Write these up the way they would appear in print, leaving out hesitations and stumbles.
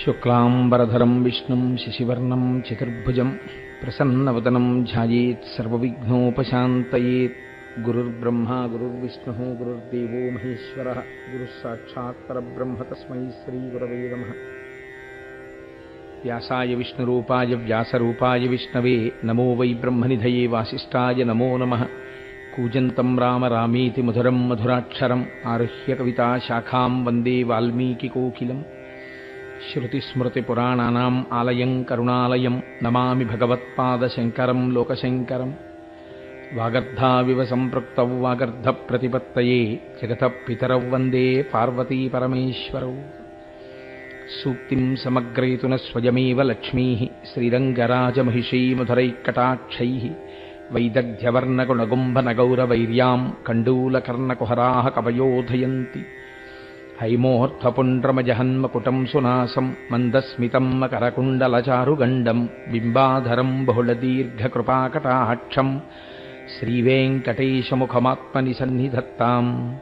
శుక్లాంబరధరం విష్ణుం శశివర్ణం చతుర్భుజం ప్రసన్నవదనం ధ్యాయేత్ సర్వవిఘ్నోపశాంతయేత్. గురుర్బ్రహ్మా గురుర్విష్ణుః గురుర్దేవో మహేశ్వరః గురుః సాక్షాత్ పరబ్రహ్మ తస్మై శ్రీగురవే నమః. వ్యాసాయ విష్ణురూపాయ వ్యాసరూపాయ విష్ణవే నమో వై బ్రహ్మనిధయే వాసిష్ఠాయ నమో నమః. కూజంతం రామ రామేతి మధురం మధురాక్షరం ఆరుహ్య కవితా శాఖాం వందే వాల్మీకికోకిలం. శ్రుతిస్మృతిపురాణానాం ఆలయం కరుణాలయం నమామి భగవత్పాదశంకరం లోకశంకరం. వాగర్ధావివ సంపృక్తౌ వాగర్ధప్రతిపత్తయే జగతః పితరౌ వందే పార్వతీ పరమేశ్వరౌ. సూక్తిం సమగ్రయతున స్వయమేవ లక్ష్మీః శ్రీరంగరాజమహిషీ మధురైకటాక్షైః. వైదగ్ధ్యవర్ణగుణగుంభనగౌరవైర్యాం కండూలకర్ణకుహరాः కవయోధయంతి. హైమోర్ధ్వపుండ్రమజహన్మకుటం సునాసం మందస్మితం మకరకుండలచారుగండం బింబాధరం బహుళదీర్ఘకృపాకటాక్షం శ్రీవేంకటేశముఖమాత్మని సన్నిధత్తాం.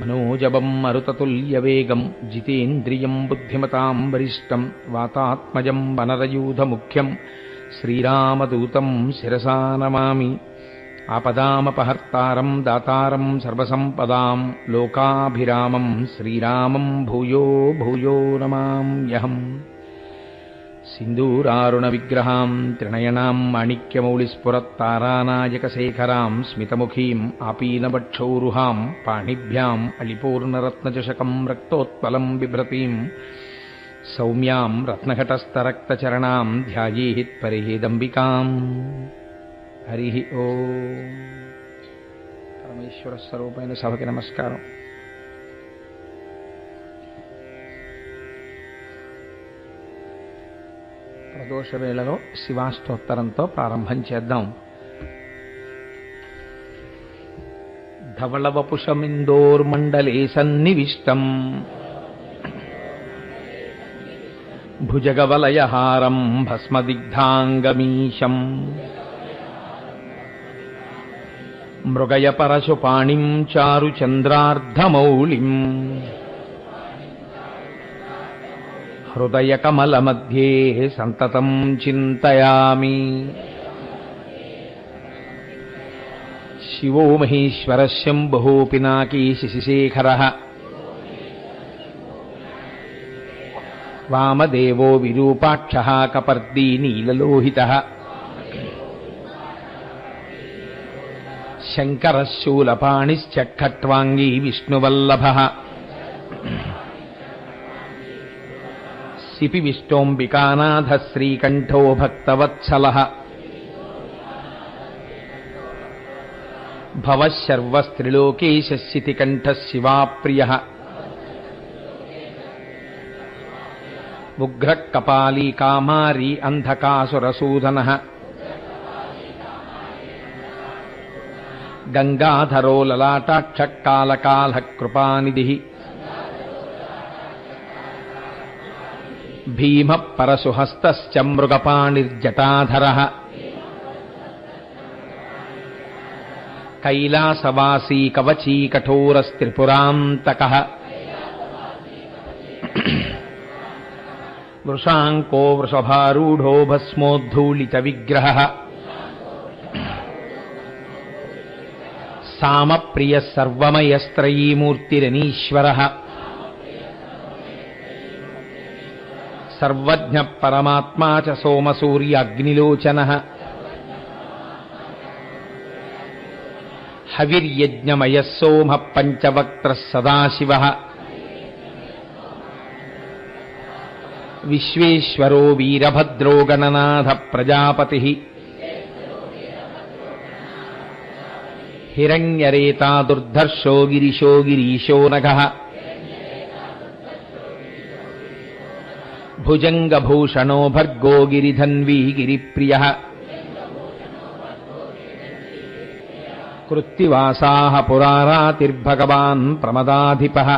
మనోజవం మరుతతుల్యవేగం జితేంద్రియం బుద్ధిమతాం వరిష్టం వాతాత్మజం వనరయూధముఖ్యం శ్రీరామదూతం శిరసా నమామి. ఆపదామపహర్తారం దాతారం సర్వసంపదాం లోకాభిరామం శ్రీరామం భూయో భూయో నమామ్యహం. సింధూరారుణ విగ్రహాం త్రినయనాం మాణిక్యమౌళిస్ఫురత్తారానాయకశేఖరాం స్మితముఖీం ఆపీనవక్షౌరుహాం పాణిభ్యాం అళిపూర్ణరత్నచషకం రక్తోత్పలం బిభ్రతీం సౌమ్యాం రత్నఘటస్థరక్తచరణాం ధ్యాయేత్ పరిహేదంబికాం. హరి ఓం. పరమేశ్వర స్వరూపమైన సభకి నమస్కారం. ప్రదోష వేళలో శివాష్టోత్తరంతో ప్రారంభం చేద్దాం. ధవళవపుషమిందోర్మండలే సన్నివిష్టం భుజగవలయహారం భస్మదిగ్ధాంగమీశం. మృగయ పరశుపాణిం చారుచంద్రార్ధమౌళిం హృదయకమలమధ్యే సంతతం చింతయామి. శివో మహేశ్వరః శంభుః పినాకీ శశిశేఖరః వామదేవో విరూపాక్షః కపర్దీ నీలలోహితః శంకరః శూలపాణిశ్చ-ఖట్వాంగీ విష్ణువల్లభః సిపి విష్ణోంబికానాథः శ్రీకంఠో భక్తవత్సలः భవః శర్వస్త్రిలోకేశः శితికంఠः శివాప్రియः ఉగ్రః కపాలీ కామారీ అంధకాసురసూదనः గంగాధరో లలాటాక్షః కాలకాలః కృపానిధిః భీమః పరశుహస్తశ్చ మృగపాణిర్జటాధరः కైలాసవాసీ కవచీ కఠోరస్త్రిపురాంతకः వృషాంకో వృషభారూఢో భస్మోద్ధూళిత విగ్రహः సామప్రియః సర్వమయస్త్రయీమూర్తిరనీశ్వరः సర్వజ్ఞః పరమాత్మా చ సోమసూర్యాగ్నిలోచనः హవిర్యజ్ఞమయః సోమః పంచవక్త్రः సదాశివः విశ్వేశ్వరో వీరభద్రో గణనాథః ప్రజాపతిః హిరణ్యరేతా దుర్ధర్షో గిరిశో గిరీశో నఘః భుజంగభూషణో భర్గో గిరిధన్వీ గిరిప్రియః కృత్తివాసాః పురారాతిర్భగవాన్ ప్రమదాధిపః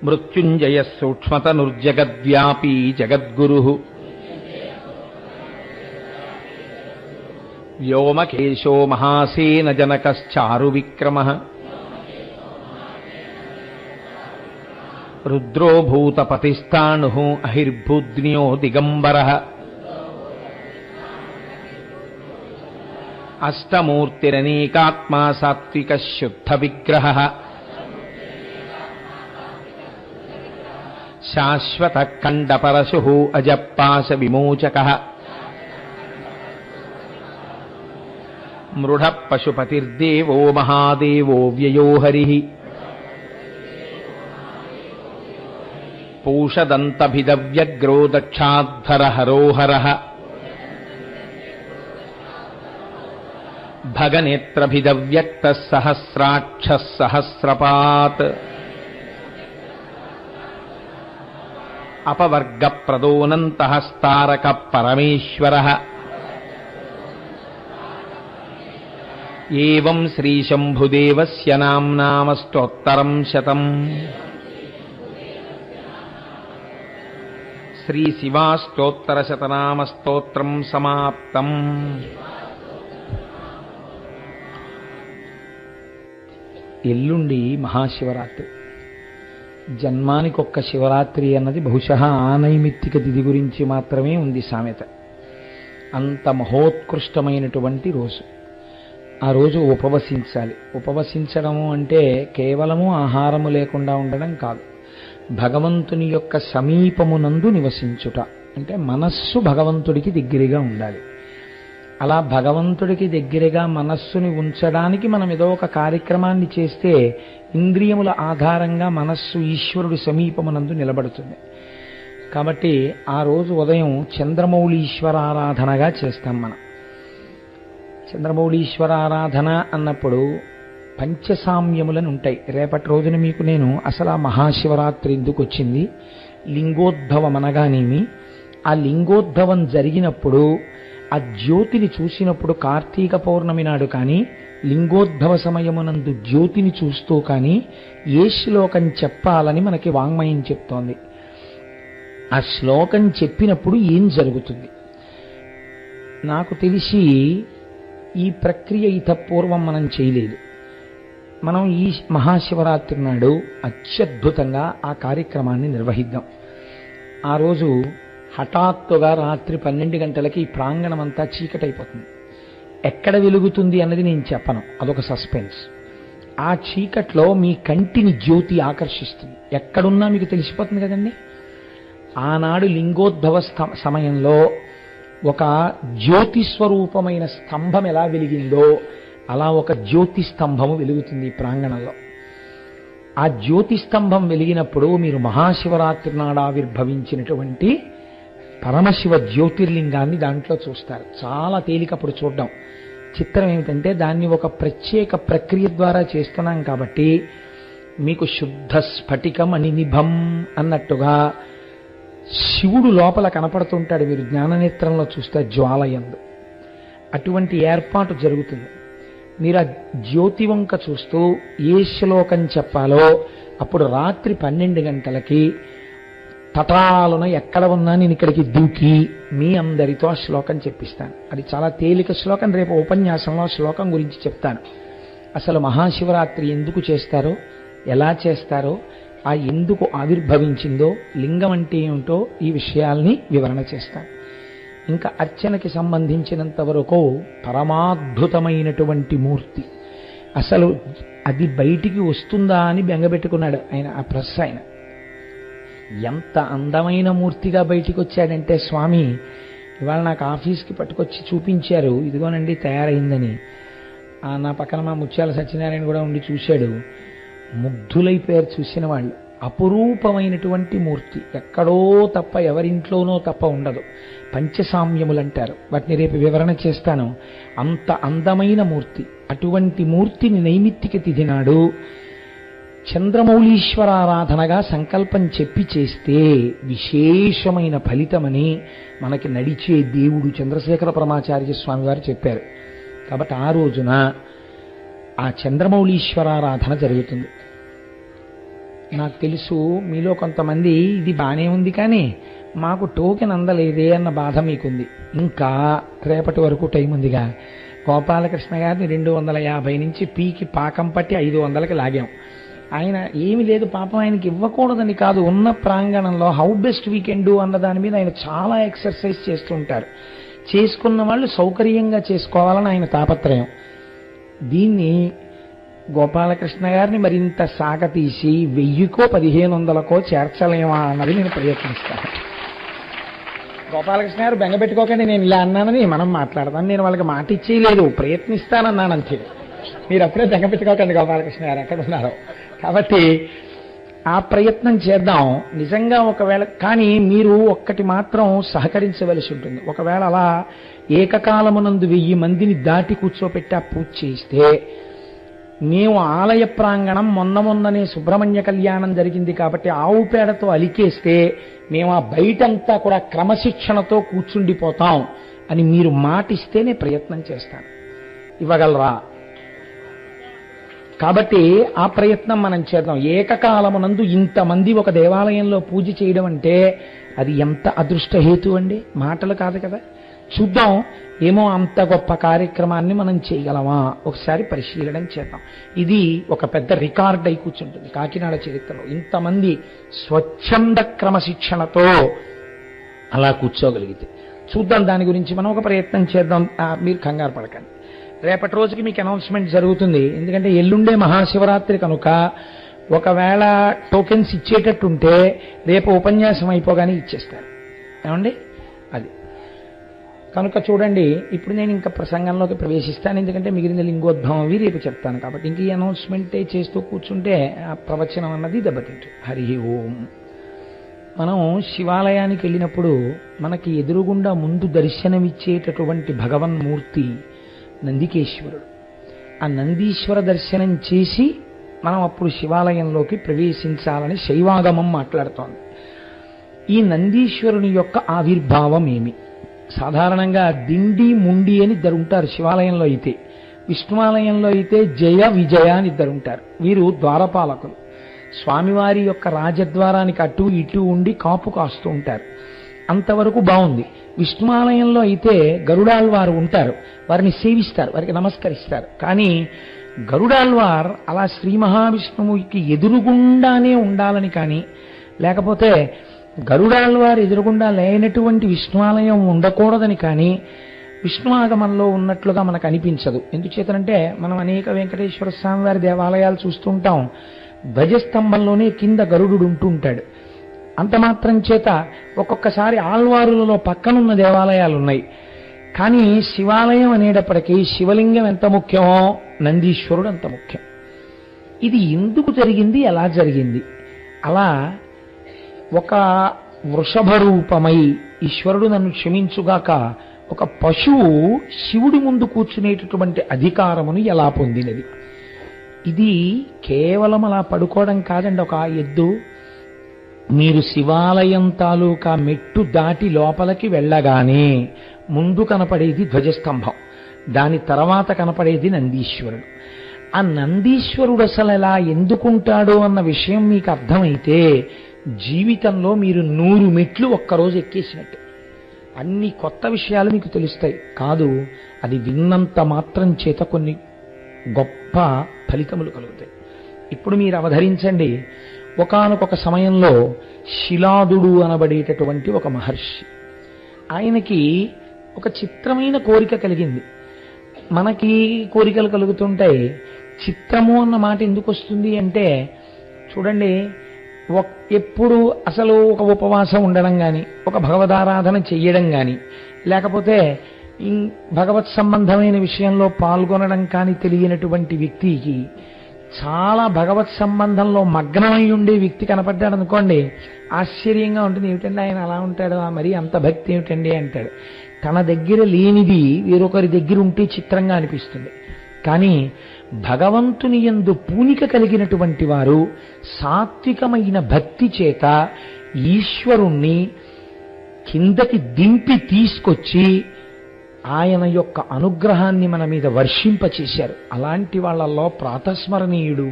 మృత్యుంజయః సూక్ష్మతనుర్జగద్వ్యాపీ జగద్గురుః వ్యోమకేశో మహాసేన జనకశ్చారు విక్రమః రుద్రో భూతపతిస్థాణుః అహిర్భూద్న్యో దిగంబరః అష్టమూర్తిరనేకాత్మా సాత్వికः శుద్ధ విగ్రహः శాశ్వతః ఖండపరశుః అజపాశ విమోచకः మృఢ పశుపతిర్దేవో మహాదేవో వ్యయో హరిః పూషదంతభిదవ్యగ్రో దక్షాధ్వర హరోహరః భగనేత్రభిదవ్యక్తః సహస్రాక్షः సహస్రపాత్ అపవర్గప్రదోనంతః స్తారకః పరమేశ్వరः ఏవం శ్రీశంభుదేవస్య నామ్నామస్తోత్తరం శతం శ్రీశివాష్టోత్తరశతనామస్తోత్రం సమాప్తం. ఎల్లుండి మహాశివరాత్రి. జన్మానికొక్క శివరాత్రి అన్నది బహుశः ఆనైమిత్తిక తిథి గురించి మాత్రమే ఉంది సామెత. అంత మహోత్కృష్టమైనటువంటి రోజు. ఆ రోజు ఉపవసించాలి. ఉపవసించడము అంటే కేవలము ఆహారము లేకుండా ఉండడం కాదు, భగవంతుని యొక్క సమీపమునందు నివసించుట. అంటే మనస్సు భగవంతుడికి దగ్గరగా ఉండాలి. అలా భగవంతుడికి దగ్గరగా మనస్సుని ఉంచడానికి మనం ఏదో ఒక కార్యక్రమాన్ని చేస్తే ఇంద్రియముల ఆధారంగా మనస్సు ఈశ్వరుడి సమీపమునందు నిలబడుతుంది. కాబట్టి ఆ రోజు ఉదయం చంద్రమౌళీశ్వరారాధనగా చేస్తాం మనం. చంద్రమౌళీశ్వరారాధన అన్నప్పుడు పంచసామ్యములను ఉంటాయి. రేపటి రోజున మీకు నేను అసలు ఆ మహాశివరాత్రి ఎందుకు వచ్చింది, లింగోద్భవం అనగానేమి, ఆ లింగోద్భవం జరిగినప్పుడు ఆ జ్యోతిని చూసినప్పుడు కార్తీక పౌర్ణమి నాడు కానీ లింగోద్భవ సమయమునందు జ్యోతిని చూస్తూ కానీ ఏ శ్లోకం చెప్పాలని మనకి వాంగ్మయం చెప్తోంది. ఆ శ్లోకం చెప్పినప్పుడు ఏం జరుగుతుంది? నాకు తెలిసి ఈ ప్రక్రియ పూర్వం మనం చేయలేదు. మనం ఈ మహాశివరాత్రి నాడు అత్యద్భుతంగా ఆ కార్యక్రమాన్ని నిర్వహిద్దాం. ఆ రోజు హఠాత్తుగా రాత్రి 12 గంటలకి ఈ ప్రాంగణం అంతా చీకటైపోతుంది. ఎక్కడ వెలుగుతుంది అన్నది నేను చెప్పను, అదొక సస్పెన్స్. ఆ చీకట్లో మీ కంటిని జ్యోతి ఆకర్షిస్తుంది. ఎక్కడున్నా మీకు తెలిసిపోతుంది కదండి. ఆనాడు లింగోద్భవ సమయంలో ఒక జ్యోతి స్వరూపమైన స్తంభం ఎలా వెలిగిందో అలా ఒక జ్యోతి స్తంభము వెలుగుతుంది ఈ ప్రాంగణంలో. ఆ జ్యోతి స్తంభం వెలిగినప్పుడు మీరు మహాశివరాత్రి నాడు ఆవిర్భవించినటువంటి పరమశివ జ్యోతిర్లింగాన్ని దాంట్లో చూస్తారు. చాలా తేలికప్పుడు చూడడం. చిత్రం ఏమిటంటే దాన్ని ఒక ప్రత్యేక ప్రక్రియ ద్వారా చేస్తున్నాం కాబట్టి మీకు శుద్ధ స్ఫటికం అనినిభం అన్నట్టుగా శివుడు లోపల కనపడుతుంటాడు. మీరు జ్ఞాననేత్రంలో చూస్తే జ్వాలయందు అటువంటి ఏర్పాటు జరుగుతుంది. మీరు ఆ జ్యోతి వంక చూస్తూ ఏ శ్లోకం చెప్పాలో అప్పుడు రాత్రి 12 గంటలకి తటాలున ఎక్కడ ఉన్నా నేను ఇక్కడికి దూకి మీ అందరితో ఆ శ్లోకం చెప్పిస్తాను. అది చాలా తేలిక శ్లోకం. రేపు ఉపన్యాసంలో ఆ శ్లోకం గురించి చెప్తాను. అసలు మహాశివరాత్రి ఎందుకు చేస్తారో, ఎలా చేస్తారో, ఆ ఎందుకు ఆవిర్భవించిందో, లింగం అంటే ఏమిటో ఈ విషయాల్ని వివరణ చేస్తాను. ఇంకా అర్చనకి సంబంధించినంత వరకు పరమాద్భుతమైనటువంటి మూర్తి. అసలు అది బయటికి వస్తుందా అని బెంగబెట్టుకున్నాడు ఆయన. ఆ ప్రెస్ ఆయన ఎంత అందమైన మూర్తిగా బయటికి వచ్చాడంటే, స్వామి ఇవాళ నాకు ఆఫీస్కి పట్టుకొచ్చి చూపించారు, ఇదిగోనండి తయారైందని. నా పక్కన మా ముత్యాల సత్యనారాయణ కూడా ఉండి చూశాడు. ముగ్ధులైపోయారు చూసిన వాళ్ళు. అపురూపమైనటువంటి మూర్తి, ఎక్కడో తప్ప ఎవరింట్లోనో తప్ప ఉండదు. పంచసామ్యములు అంటారు వాటిని, రేపు వివరణ చేస్తాను. అంత అందమైన మూర్తి. అటువంటి మూర్తిని నైమిత్తిక తిథి నాడు చంద్రమౌళీశ్వరారాధనగా సంకల్పం చెప్పి చేస్తే విశేషమైన ఫలితమని మనకి నడిచే దేవుడు చంద్రశేఖర పరమాచార్య స్వామి వారు చెప్పారు. కాబట్టి ఆ రోజున ఆ చంద్రమౌళీశ్వరారాధన జరుగుతుంది. నాకు తెలుసు మీలో కొంతమంది ఇది బాగానే ఉంది కానీ మాకు టోకెన్ అందలేదే అన్న బాధ మీకుంది. ఇంకా రేపటి వరకు టైం ఉందిగా. గోపాలకృష్ణ గారిని 250 నుంచి పీకి పాకం పట్టి 500కి లాగాం. ఆయన ఏమి లేదు పాపం, ఆయనకి ఇవ్వకూడదని కాదు, ఉన్న ప్రాంగణంలో how best we can do అన్న దాని మీద ఆయన చాలా ఎక్సర్సైజ్ చేస్తూ ఉంటారు. చేసుకున్న వాళ్ళు సౌకర్యంగా చేసుకోవాలని ఆయన తాపత్రయం. దీన్ని గోపాలకృష్ణ గారిని మరింత సాగతీసి 1000కో 1500కో చేర్చలేమా అన్నది నేను ప్రయత్నిస్తాను. గోపాలకృష్ణ గారు బెంగపెట్టుకోకండి, నేను ఇలా అన్నానని మనం మాట్లాడతాను, నేను వాళ్ళకి మాట ఇచ్చేయలేదు, ప్రయత్నిస్తానన్నాను అంతే. మీరు అప్పుడే బెంగపెట్టుకోకండి గోపాలకృష్ణ గారు ఎక్కడ ఉన్నారో. కాబట్టి ఆ ప్రయత్నం చేద్దాం నిజంగా. ఒకవేళ కానీ మీరు ఒక్కటి మాత్రం సహకరించవలసి ఉంటుంది. ఒకవేళ అలా ఏకకాలమునందు 1000 మందిని దాటి కూర్చోపెట్టి ఆ పూజ చేయిస్తే, మేము ఆలయ ప్రాంగణం మొన్ననే సుబ్రహ్మణ్య కళ్యాణం జరిగింది కాబట్టి ఆవు పేడతో అలికేస్తే మేము ఆ బయటంతా కూడా క్రమశిక్షణతో కూర్చుండిపోతాం అని మీరు మాటిస్తేనే ప్రయత్నం చేస్తాను. ఇవ్వగలరా? కాబట్టి ఆ ప్రయత్నం మనం చేద్దాం. ఏకకాలమునందు ఇంతమంది ఒక దేవాలయంలో పూజ చేయడం అంటే అది ఎంత అదృష్టహేతు అండి, మాటలు కాదు కదా. చూద్దాం, ఏమో అంత గొప్ప కార్యక్రమాన్ని మనం చేయగలమా ఒకసారి పరిశీలన చేద్దాం. ఇది ఒక పెద్ద రికార్డ్ అయి కూర్చుంటుంది కాకినాడ చరిత్రలో. ఇంతమంది స్వచ్ఛంద క్రమశిక్షణతో అలా కూర్చోగలిగితే చూద్దాం. దాని గురించి మనం ఒక ప్రయత్నం చేద్దాం. మీరు కంగారు పడకండి, రేపటి రోజుకి మీకు అనౌన్స్మెంట్ జరుగుతుంది. ఎందుకంటే ఎల్లుండే మహాశివరాత్రి కనుక ఒకవేళ టోకెన్స్ ఇచ్చేటట్టుంటే రేపు ఉపన్యాసం అయిపోగానే ఇచ్చేస్తారు. ఏమండి? అది కనుక చూడండి. ఇప్పుడు నేను ఇంకా ప్రసంగంలోకి ప్రవేశిస్తాను, ఎందుకంటే మిగిలిన లింగోద్భవం అవి రేపు చెప్తాను. కాబట్టి ఇంక ఈ అనౌన్స్మెంటే చేస్తూ కూర్చుంటే ఆ ప్రవచనం అన్నది దెబ్బతింటుంది. హరి ఓం. మనం శివాలయానికి వెళ్ళినప్పుడు మనకి ఎదురుగుండా ముందు దర్శనమిచ్చేటటువంటి భగవన్మూర్తి నందికేశ్వరుడు. ఆ నందీశ్వర దర్శనం చేసి మనం అప్పుడు శివాలయంలోకి ప్రవేశించాలని శైవాగమం మాట్లాడుతోంది. ఈ నందీశ్వరుని యొక్క ఆవిర్భావం ఏమి? సాధారణంగా దిండి ముండి అని ఇద్దరు ఉంటారు శివాలయంలో అయితే. విష్ణువాలయంలో అయితే జయ విజయ అని ఇద్దరు ఉంటారు. వీరు ద్వారపాలకులు. స్వామివారి యొక్క రాజద్వారానికి అటు ఇటు ఉండి కాపు కాస్తూ ఉంటారు. అంతవరకు బాగుంది. విష్ణువాలయంలో అయితే గరుడాళ్వారు ఉంటారు, వారిని సేవిస్తారు, వారికి నమస్కరిస్తారు. కానీ గరుడాళ్వార్ అలా శ్రీ మహావిష్ణువుకి ఎదురుగుండానే ఉండాలని కానీ, లేకపోతే గరుడాళ్వారు ఎదురుగుండా లేనటువంటి విష్ణువాలయం ఉండకూడదని కానీ విష్ణు ఆగమంలో ఉన్నట్లుగా మనకు అనిపించదు. ఎందుచేతనంటే మనం అనేక వెంకటేశ్వర స్వామి వారి దేవాలయాలు చూస్తుంటాం, ధ్వజస్తంభంలోనే కింద గరుడు ఉంటూ ఉంటాడు. అంత మాత్రం చేత ఒక్కొక్కసారి ఆళ్వారులలో పక్కనున్న దేవాలయాలు ఉన్నాయి. కానీ శివాలయం అనేటప్పటికీ శివలింగం ఎంత ముఖ్యమో నందీశ్వరుడు అంత ముఖ్యం. ఇది ఎందుకు జరిగింది, ఎలా జరిగింది? అలా ఒక వృషభ రూపమై ఈశ్వరుడు నన్ను క్షమించుగాక ఒక పశువు శివుడి ముందు కూర్చునేటటువంటి అధికారమును ఎలా పొందినది? ఇది కేవలం అలా పడుకోవడం కాదండి. ఒక ఎద్దు మీరు శివాలయం తాలూకా మెట్టు దాటి లోపలికి వెళ్ళగానే ముందు కనపడేది ధ్వజస్తంభం, దాని తర్వాత కనపడేది నందీశ్వరుడు. ఆ నందీశ్వరుడు అసలు ఎలా ఎందుకుంటాడో అన్న విషయం మీకు అర్థమైతే జీవితంలో మీరు 100 మెట్లు ఒక్కరోజు ఎక్కేసినట్టు. అన్ని కొత్త విషయాలు మీకు తెలుస్తాయి. కాదు, అది విన్నంత మాత్రం చేత కొన్ని గొప్ప ఫలితములు కలుగుతాయి. ఇప్పుడు మీరు అవధరించండి. ఒకానొక సమయంలో శిలాదుడు అనబడేటటువంటి ఒక మహర్షి, ఆయనకి ఒక చిత్రమైన కోరిక కలిగింది. మనకి కోరికలు కలుగుతుంటాయి. చిత్రము అన్న మాట ఎందుకు వస్తుంది అంటే, చూడండి, ఎప్పుడు అసలు ఒక ఉపవాసం ఉండడం కానీ, ఒక భగవదారాధన చెయ్యడం కానీ, లేకపోతే భగవత్ సంబంధమైన విషయంలో పాల్గొనడం కానీ తెలియనటువంటి వ్యక్తికి చాలా భగవత్ సంబంధంలో మగ్నమై ఉండే వ్యక్తి కనపడ్డాడు అనుకోండి, ఆశ్చర్యంగా ఉంటుంది. ఏమిటండి ఆయన అలా ఉంటాడు, మరి అంత భక్తి ఏమిటండి అంటాడు. తన దగ్గర లేనిది వేరొకరి దగ్గర ఉంటే చిత్రంగా అనిపిస్తుంది. కానీ భగవంతుని యందు పూనిక కలిగినటువంటి వారు సాత్వికమైన భక్తి చేత ఈశ్వరుణ్ణి కిందకి దింపి తీసుకొచ్చి ఆయన యొక్క అనుగ్రహాన్ని మన మీద వర్షింపచేశారు. అలాంటి వాళ్ళల్లో ప్రాతస్మరణీయుడు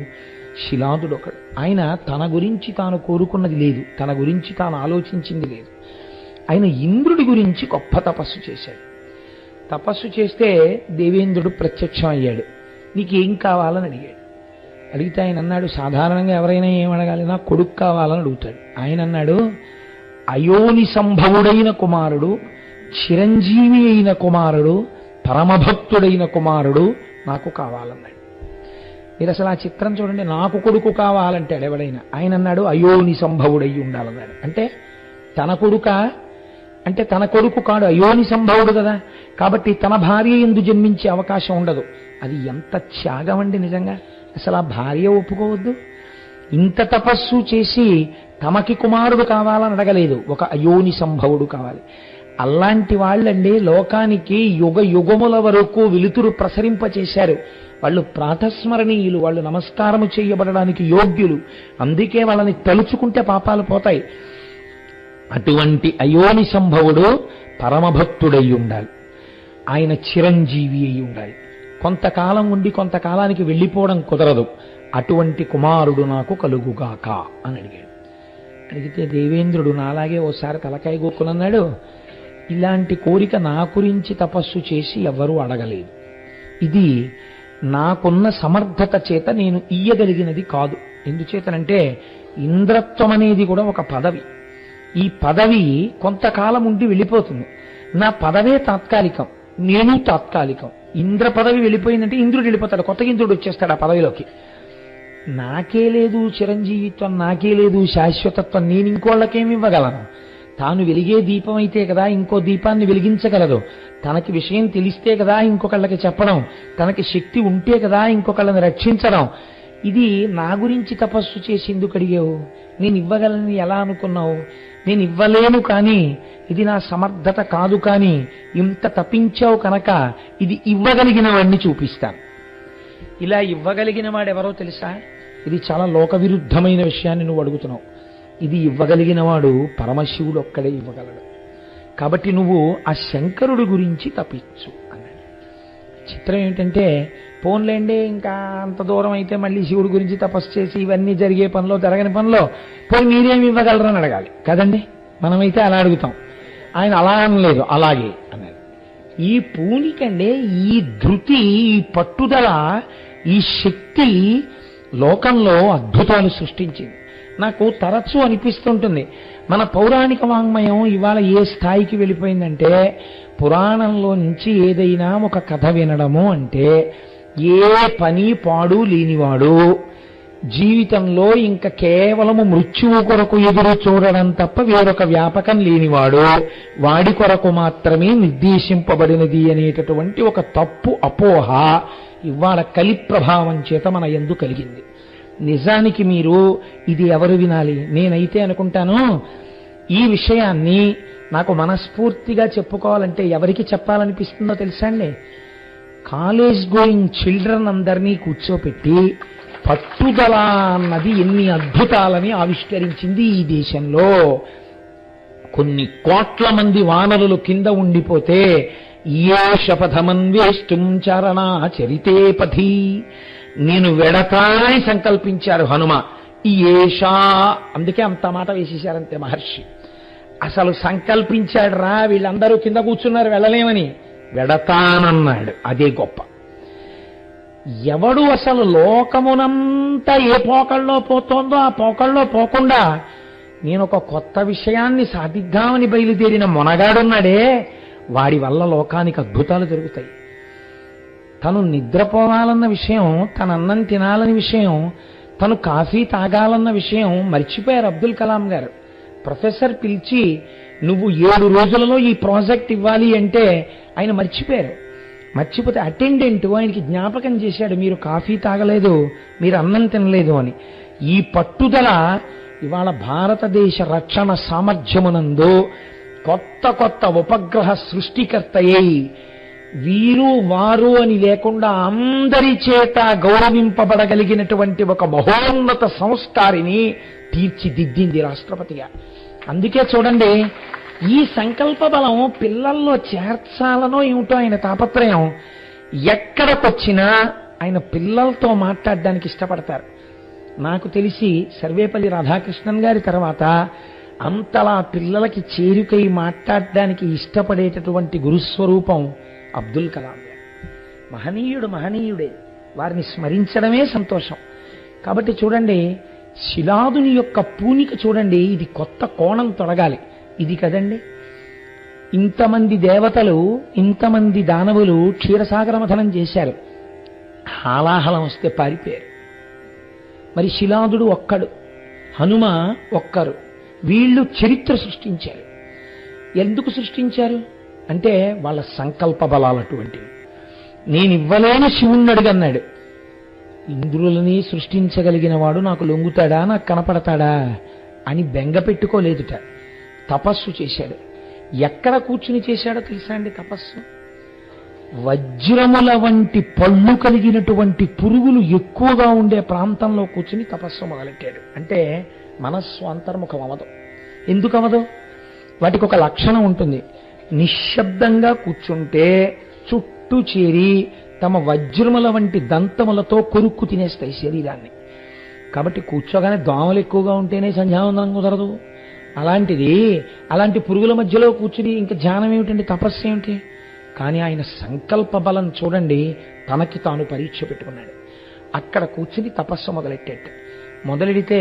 శిలాదుడు ఒకడు. ఆయన తన గురించి తాను కోరుకున్నది లేదు, తన గురించి తాను ఆలోచించింది లేదు. ఆయన ఇంద్రుడి గురించి గొప్ప తపస్సు చేశాడు. తపస్సు చేస్తే దేవేంద్రుడు ప్రత్యక్షం అయ్యాడు. నీకేం కావాలని అడిగాడు. అడిగితే ఆయన అన్నాడు, సాధారణంగా ఎవరైనా ఏం అడగాలి, నా కొడుకు కావాలని అడుగుతాడు. ఆయన అన్నాడు, అయోని సంభవుడైన కుమారుడు, చిరంజీవి అయిన కుమారుడు, పరమభక్తుడైన కుమారుడు నాకు కావాలన్నాడు. మీరు అసలు ఆ చిత్రం చూడండి, నాకు కొడుకు కావాలంటాడు ఎవడైనా. ఆయన అన్నాడు అయోని సంభవుడై ఉండాలన్నాడు. అంటే తన కొడుక అంటే తన కొడుకు కాడు, అయోని సంభవుడు కదా, కాబట్టి తన భార్య ఎందు జన్మించే అవకాశం ఉండదు. అది ఎంత త్యాగం అండి నిజంగా. అసలు ఆ భార్య ఒప్పుకోవద్దు. ఇంత తపస్సు చేసి తమకి కుమారుడు కావాలని అడగలేదు, ఒక అయోని సంభవుడు కావాలి. అలాంటి వాళ్ళండి లోకానికి యుగ యుగముల వరకు వెలుతురు ప్రసరింపచేశారు. వాళ్ళు ప్రాతస్మరణీయులు, వాళ్ళు నమస్కారము చేయబడడానికి యోగ్యులు. అందుకే వాళ్ళని తలుచుకుంటే పాపాలు పోతాయి. అటువంటి అయోని సంభవుడు పరమభక్తుడై ఉండాలి. ఆయన చిరంజీవి అయి ఉండాలి. కొంతకాలం ఉండి కొంతకాలానికి వెళ్ళిపోవడం కుదరదు. అటువంటి కుమారుడు నాకు కలుగుగాక అని అడిగాడు. అడిగితే దేవేంద్రుడు నాలాగే ఓసారి తలకాయ గోక్కునన్నాడు, ఇలాంటి కోరిక నా గురించి తపస్సు చేసి ఎవ్వరూ అడగలేదు. ఇది నాకున్న సమర్థత చేత నేను ఇయ్యగలిగినది కాదు. ఎందుచేతనంటే ఇంద్రత్వం అనేది కూడా ఒక పదవి. ఈ పదవి కొంతకాలం ఉండి వెళ్ళిపోతుంది. నా పదవే తాత్కాలికం, నేను తాత్కాలికం. ఇంద్ర పదవి వెళ్ళిపోయిందంటే ఇంద్రుడు వెళ్ళిపోతాడు, కొత్తగా ఇంద్రుడు వచ్చేస్తాడు ఆ పదవిలోకి. నాకే లేదు చిరంజీవిత్వం, నాకే లేదు శాశ్వతత్వం, నేను ఇంకోళ్ళకేమి ఇవ్వగలను? తాను వెలిగే దీపం అయితే కదా ఇంకో దీపాన్ని వెలిగించగలదు. తనకి విషయం తెలిస్తే కదా ఇంకొకళ్ళకి చెప్పడం, తనకి శక్తి ఉంటే కదా ఇంకొకళ్ళని రక్షించడం. ఇది నా గురించి తపస్సు చేసి ఎందుకు అడిగావు? నేను ఇవ్వగలని ఎలా అనుకున్నావు? నేను ఇవ్వలేను, కానీ ఇది నా సమర్థత కాదు, కానీ ఇంత తప్పించావు కనుక ఇది ఇవ్వగలిగిన వాడిని చూపిస్తాను. ఇలా ఇవ్వగలిగిన వాడెవరో తెలుసా? ఇది చాలా లోక విరుద్ధమైన విషయాన్ని నువ్వు అడుగుతున్నావు. ఇది ఇవ్వగలిగిన వాడు పరమశివుడు ఒక్కడే ఇవ్వగలడు. కాబట్టి నువ్వు ఆ శంకరుడి గురించి తప్పించు అన్నాడు. చిత్రం ఏమిటంటే, పోన్లేండి ఇంకా అంత దూరం అయితే మళ్ళీ శివుడి గురించి తపస్సు చేసి ఇవన్నీ జరిగే పనిలో జరగని పనిలో పోయి మీరేమి ఇవ్వగలరని అడగాలి కదండి. మనమైతే అలా అడుగుతాం. ఆయన అలా అనలేదు, అలాగే అన్నాడు. ఈ పూనికండే ఈ ధృతి, ఈ పట్టుదల, ఈ శక్తి లోకంలో అద్భుతాలు సృష్టించింది. నాకు తరచూ అనిపిస్తుంటుంది, మన పౌరాణిక వాంగ్మయం ఇవాళ ఏ స్థాయికి వెళ్ళిపోయిందంటే, పురాణంలో నుంచి ఏదైనా ఒక కథ వినడము అంటే ఏ పని పాడు లేనివాడు, జీవితంలో ఇంకా కేవలము మృత్యువు కొరకు ఎదురు చూడడం తప్ప వేరొక వ్యాపకం లేనివాడు, వాడి కొరకు మాత్రమే నిర్దేశింపబడినది అనేటటువంటి ఒక తప్పు అపోహ ఇవాళ కలి ప్రభావం చేత మన యందు కలిగింది. నిజానికి మీరు ఇది ఎవరు వినాలి? నేనైతే అనుకుంటాను, ఈ విషయాన్ని నాకు మనస్ఫూర్తిగా చెప్పుకోవాలంటే ఎవరికి చెప్పాలనిపిస్తుందో తెలుసా అండి? కాలేజ్ గోయింగ్ చిల్డ్రన్ అందరినీ కూర్చోపెట్టి పట్టుదల అన్నది ఎన్ని అద్భుతాలని ఆవిష్కరించింది ఈ దేశంలో. కొన్ని కోట్ల మంది వానరులు కింద ఉండిపోతే ఏ శపథమన్వేష్టం చరణా చరితే పథి, నేను వెడతానని సంకల్పించారు హనుమ. ఈ ఏషా, అందుకే అంత మాట వేసేశారంతే మహర్షి. అసలు సంకల్పించాడు రా, వీళ్ళందరూ కింద కూర్చున్నారు వెళ్ళలేమని, వెడతానన్నాడు. అదే గొప్ప. ఎవడు అసలు లోకమునంతా ఏ పోకళ్ళలో పోతోందో ఆ పోకళ్ళలో పోకుండా నేను ఒక కొత్త విషయాన్ని సాధిద్దామని బయలుదేరిన మొనగాడున్నాడే, వాడి వల్ల లోకానికి అద్భుతాలు జరుగుతాయి. తను నిద్రపోవాలన్న విషయం, తన అన్నం తినాలని విషయం, తను కాఫీ తాగాలన్న విషయం మర్చిపోయారు అబ్దుల్ కలాం గారు. ప్రొఫెసర్ పిలిచి నువ్వు 7 రోజులలో ఈ ప్రాజెక్ట్ ఇవ్వాలి అంటే ఆయన మర్చిపోయారు. మర్చిపోతే అటెండెంట్ ఆయనకి జ్ఞాపకం చేశాడు, మీరు కాఫీ తాగలేదు, మీరు అన్నం తినలేదు అని. ఈ పట్టుదల ఇవాళ భారతదేశ రక్షణ సామర్థ్యమునందు కొత్త కొత్త ఉపగ్రహ సృష్టికర్తయ్యి, వీరు వారు అని లేకుండా అందరి చేత గౌరవింపబడగలిగినటువంటి ఒక మహోన్నత సంస్కారిని తీర్చిదిద్దింది రాష్ట్రపతిగా. అందుకే చూడండి, ఈ సంకల్ప బలం పిల్లల్లో చేర్చాలనో ఏమిటో ఆయన తాపత్రయం. ఎక్కడికొచ్చినా ఆయన పిల్లలతో మాట్లాడడానికి ఇష్టపడతారు. నాకు తెలిసి సర్వేపల్లి రాధాకృష్ణన్ గారి తర్వాత అంతలా పిల్లలకి చేరుకై మాట్లాడడానికి ఇష్టపడేటటువంటి గురుస్వరూపం అబ్దుల్ కలాం గారు. మహనీయుడే, వారిని స్మరించడమే సంతోషం. కాబట్టి చూడండి, శిలాదుని యొక్క పూనిక చూడండి, ఇది కొత్త కోణం తొలగాలి. ఇది కదండి, ఇంతమంది దేవతలు, ఇంతమంది దానవులు క్షీరసాగర మథనం చేశారు, హాలాహలం వస్తే పారిపోయారు. మరి శిలాదుడు ఒక్కడు, హనుమ ఒక్కరు, వీళ్ళు చరిత్ర సృష్టించారు. ఎందుకు సృష్టించారు అంటే వాళ్ళ సంకల్ప బలాలు అటువంటివి. నేను ఇవ్వలేని శివుణ్ణి అడుగన్నాడు. ఇంద్రులని సృష్టించగలిగిన వాడు నాకు లొంగుతాడా, నాకు కనపడతాడా అని బెంగ పెట్టుకోలేదుట. తపస్సు చేశాడు. ఎక్కడ కూర్చుని చేశాడో తెలుసా అండి తపస్సు? వజ్రముల వంటి పళ్ళు కలిగినటువంటి పురుగులు ఎక్కువగా ఉండే ప్రాంతంలో కూర్చుని తపస్సు మొదలెట్టాడు. అంటే మనస్సు అంతర్ముఖం అవదు. ఎందుకు అవదు? వాటికి ఒక లక్షణం ఉంటుంది. నిశ్శబ్దంగా కూర్చుంటే చుట్టూ చేరి తమ వజ్రముల వంటి దంతములతో కొరుక్కు తినేస్తాయి శరీరాన్ని. కాబట్టి కూర్చోగానే దోమలు ఎక్కువగా ఉంటేనే సంధ్యావందనం కుదరదు. అలాంటిది, అలాంటి పురుగుల మధ్యలో కూర్చుని ఇంకా ధ్యానం ఏమిటండి, తపస్సు ఏమిటి? కానీ ఆయన సంకల్ప బలం చూడండి, తనకి తాను పరీక్ష పెట్టుకున్నాడు. అక్కడ కూర్చుని తపస్సు మొదలెట్టాడు. మొదలెడితే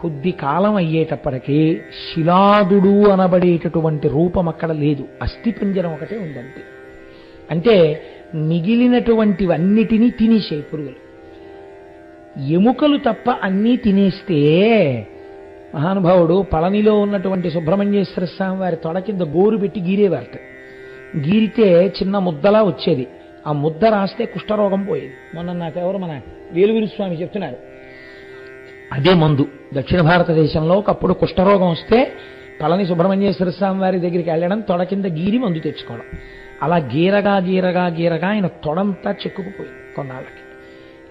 కొద్ది కాలం అయ్యేటప్పటికీ శిలాదుడు అనబడేటటువంటి రూపం అక్కడ లేదు, అస్థిపంజరం ఒకటే ఉందంతే. అంటే మిగిలినటువంటివన్నిటినీ తినేసాయి పురుగులు. ఎముకలు తప్ప అన్నీ తినేస్తే మహానుభావుడు పళనిలో ఉన్నటువంటి సుబ్రహ్మణ్యేశ్వర స్వామి వారి తొడ కింద గోరు పెట్టి గీరేవారట. గీరితే చిన్న ముద్దలా వచ్చేది. ఆ ముద్ద రాస్తే కుష్ఠరోగం పోయేది. మొన్న నాకెవరు మన వేలుగురు స్వామి చెప్తున్నారు, అదే మందు. దక్షిణ భారతదేశంలో ఒకప్పుడు కుష్ఠరోగం వస్తే పళని సుబ్రహ్మణ్యేశ్వర స్వామి వారి దగ్గరికి వెళ్ళడం, తొడ కింద గీరి మందు తెచ్చుకోవడం. అలా గీరగా గీరగా గీరగా ఆయన తొడంతా చెక్కుకుపోయింది కొన్నాళ్ళకి.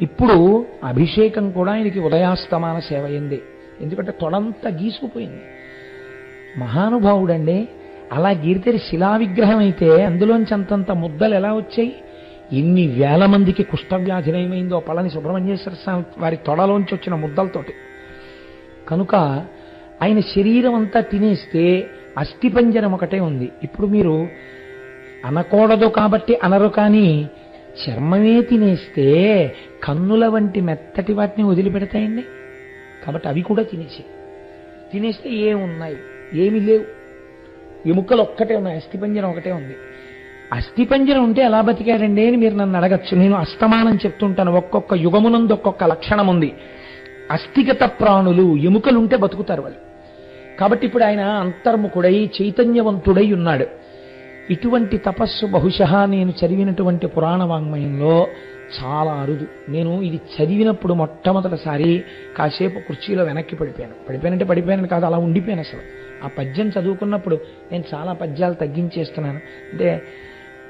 ఇప్పుడు అభిషేకం కూడా ఆయనకి ఉదయాస్తమాన సేవ అయింది. ఎందుకంటే తొడంతా గీసుకుపోయింది. మహానుభావుడండి. అలా గీరితే శిలా విగ్రహం అయితే అందులోంచి అంతంత ముద్దలు ఎలా వచ్చాయి? ఎన్ని వేల మందికి కుష్ఠవ్యాధి నయమైందో పళని సుబ్రహ్మణ్యేశ్వర స్వామి వారి తొడలోంచి వచ్చిన ముద్దలతోటి. కనుక ఆయన శరీరం అంతా తినేస్తే అస్థిపంజరం ఒకటే ఉంది. ఇప్పుడు మీరు అనకూడదు కాబట్టి అనరు, కానీ చర్మమే తినేస్తే కన్నుల వంటి మెత్తటి వాటిని వదిలిపెడతాయండి. కాబట్టి అవి కూడా తినేస్తే ఏమున్నాయి? ఏమి లేవు. ఎముకలు ఒక్కటే ఉన్నాయి, అస్థిపంజరం ఒకటే ఉంది. అస్థిపంజరం ఉంటే ఎలా బతికాడండి అని మీరు నన్ను అడగచ్చు. నేను అస్తమానం చెప్తుంటాను, ఒక్కొక్క యుగమునందు ఒక్కొక్క లక్షణం ఉంది. అస్థిగత ప్రాణులు, ఎముకలుంటే బతుకుతారు వాళ్ళు. కాబట్టి ఇప్పుడు ఆయన అంతర్ముఖుడై చైతన్యవంతుడై ఉన్నాడు. ఇటువంటి తపస్సు బహుశಃ నేను చదివినటువంటి పురాణ వాంగ్మయంలో చాలా అరుదు. నేను ఇది చదివినప్పుడు మొట్టమొదటిసారి కాసేపు కుర్చీలో వెనక్కి పడిపోయానంటే పడిపోయాను కాదు, అలా ఉండిపోయాను. అసలు ఆ పద్యం చదువుకున్నప్పుడు నేను చాలా పద్యాలు తగ్గించేస్తున్నాను. అంటే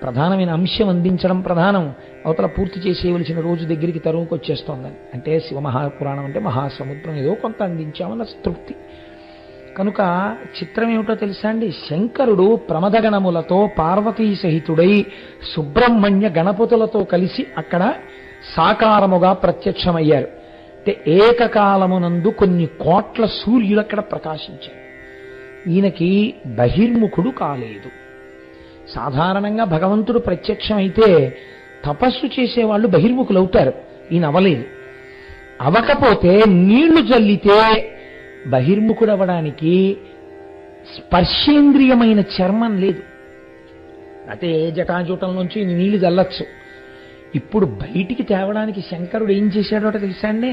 ప్రధానమైన అంశం అందించడం ప్రధానం, అవతల పూర్తి చేసేయవలసిన రోజు దగ్గరికి తరువుకు వచ్చేస్తోందని. అంటే శివమహాపురాణం అంటే మహాసముద్రం, ఏదో కొంత అందించామన్న తృప్తి. కనుక చిత్రం ఏమిటో తెలుసా అండి? శంకరుడు ప్రమదగణములతో పార్వతీ సహితుడై సుబ్రహ్మణ్య గణపతులతో కలిసి అక్కడ సాకారముగా ప్రత్యక్షమయ్యారు. అంటే ఏకకాలమునందు కొన్ని కోట్ల సూర్యులు అక్కడ ప్రకాశించారు. ఈయనకి బహిర్ముఖుడు కాలేదు. సాధారణంగా భగవంతుడు ప్రత్యక్షమైతే తపస్సు చేసేవాళ్ళు బహిర్ముఖులు అవుతారు. ఈయన అవలేదు. అవకపోతే నీళ్లు జల్లితే బహిర్ముఖుడవడానికి స్పర్శేంద్రియమైన చర్మం లేదు. అయితే జటాజూటం నుంచి నీళ్లు జల్లచ్చు. ఇప్పుడు బయటికి తేవడానికి శంకరుడు ఏం చేశాడో తెలుసా అండి?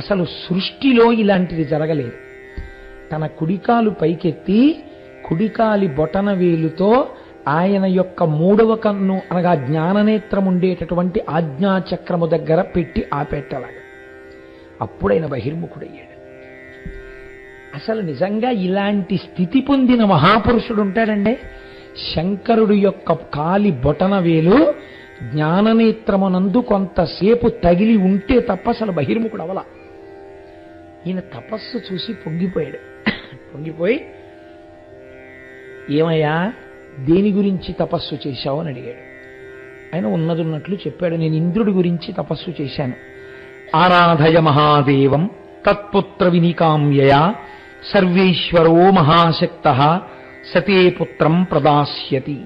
అసలు సృష్టిలో ఇలాంటిది జరగలేదు. తన కుడికాలు పైకెత్తి కుడికాలి బొటన వేలుతో ఆయన యొక్క మూడవ కన్ను అనగా జ్ఞాననేత్రం ఉండేటటువంటి ఆజ్ఞాచక్రము దగ్గర పెట్టి ఆపెట్టలాగా అప్పుడైన బహిర్ముఖుడయ్యాడు. అసలు నిజంగా ఇలాంటి స్థితి పొందిన మహాపురుషుడు ఉంటాడండి. శంకరుడు యొక్క కాలి బొటన వేలు జ్ఞాననేత్రమునందు కొంతసేపు తగిలి ఉంటే తప్ప అసలు బహిర్ముఖుడు అవల. ఈయన తపస్సు చూసి పొంగిపోయాడు. పొంగిపోయి, ఏమయ్యా దేని గురించి తపస్సు చేశావు అని అడిగాడు. ఆయన ఉన్నదున్నట్లు చెప్పాడు, నేను ఇంద్రుడి గురించి తపస్సు చేశాను. ఆరాధయ మహాదేవం తత్పుత్ర వినికామ్యయా సర్వేశ్వరో మహాశక్తః సతే పుత్రం ప్రదాస్యతి.